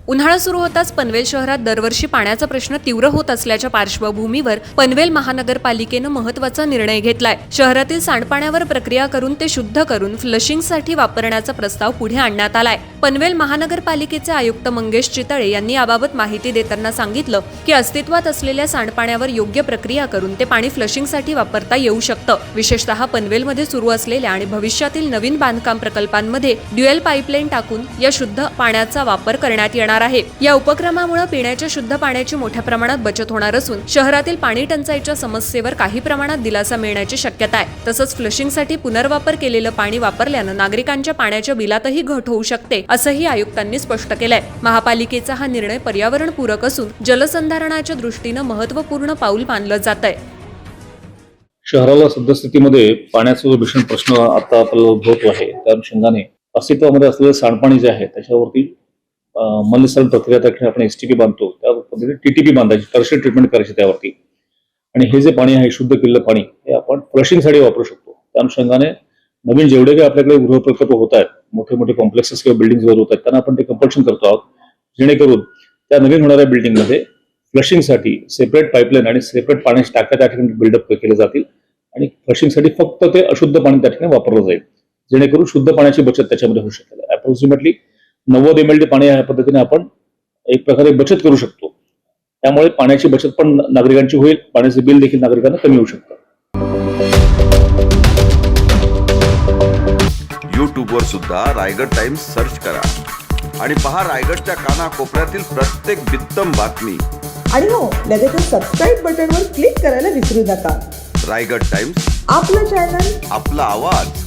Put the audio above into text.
उन्हाळा सुरू होताच पनवेल शहरात दरवर्षी पाण्याचा प्रश्न तीव्र होत असल्याच्या पार्श्वभूमीवर पनवेल महानगरपालिकेनं महत्त्वाचा निर्णय घेतलाय। शहरातील सांडपाण्यावर प्रक्रिया करून ते शुद्ध करून फ्लशिंगसाठी वापरण्याचा प्रस्ताव पुढे आणण्यात आलाय। पनवेल महानगरपालिकेचे आयुक्त मंगेश चितळे यांनी याबाबत माहिती देताना सांगितलं की अस्तित्वात असलेल्या सांडपाण्यावर योग्य प्रक्रिया करून ते पाणी फ्लशिंगसाठी वापरता येऊ शकतं। विशेषतः पनवेलमध्ये सुरू असलेल्या आणि भविष्यातील नवीन बांधकाम प्रकल्पांमध्ये ड्युएल पाईपलाईन टाकून या शुद्ध पाण्याचा वापर करण्यात येणार आहे। या उपक्रमामुळे पिण्याच्या शुद्ध पाण्याची मोठ्या प्रमाणात बचत होणार असून शहरातील पाणी टंचाईच्या समस्येवर काही प्रमाणात दिलासा मिळण्याची शक्यता आहे। तसंच फ्लशिंगसाठी पुनर्वापर केलेलं पाणी वापरल्यानं नागरिकांच्या पाण्याच्या बिलातही घट होऊ शकते असंही आयुक्तांनी स्पष्ट केलंय। महापालिकेचा हा निर्णय पर्यावरणपूरक असून जलसंधारणाच्या दृष्टीनं महत्त्वपूर्ण पाऊल मानलं जातंय। शहराला सद्यस्थितीमध्ये पाण्याचा जो भीषण प्रश्न आता आपल्याला उद्भवतो आहे त्या अनुषंगाने अस्तित्वामध्ये असलेले सांडपाणी जे आहे त्याच्यावरती मलनिःसरण प्रक्रिया त्या आपण एसटीपी बांधतो त्या पद्धतीने टीटीपी बांधायची, टर्शियरी ट्रीटमेंट करायची त्यावरती। आणि हे जे पाणी आहे शुद्ध केलेलं पाणी हे आपण फ्लशिंगसाठी वापरू शकतो। त्या अनुषंगाने नवीन जेवढे काही आपल्याकडे गृहप्रकल्प होत आहेत, मोठे मोठे कॉम्प्लेक्सेस किंवा बिल्डिंग्स वगैरे होत आहेत, त्यांना आपण ते कंपल्शन करतो आहोत जेणेकरून त्या नवीन होणाऱ्या बिल्डिंगमध्ये फ्लशिंगसाठी सेपरेट पाईपलाईन आणि सेपरेट पाण्याची टाक्या त्या ठिकाणी बिल्डअप केले जातील आणि फ्लशिंगसाठी फक्त ते अशुद्ध पाणी त्या ठिकाणी वापरलं जाईल, जेणेकरून शुद्ध पाण्याची बचत त्याच्यामध्ये होऊ शकेल। अप्रॉक्सिमेटली 90 ml पाणी या पद्धतीने आपण एक प्रकारे बचत करू शकतो। त्यामुळे पाण्याची बचत पण नागरिकांची होईल, पाण्याचे बिल देखील नागरिकांना कमी होऊ शकतं। यूट्यूबवर सुद्धा रायगड टाइम्स सर्च करा आणि पहा रायगडच्या कानाकोपऱ्यातील प्रत्येक बित्तम बातमी। आणि हो, लगेचच सबस्क्राईब बटनवर क्लिक करायला विसरू नका। रायगड टाइम्स, आपलं चॅनल, आपला आवाज।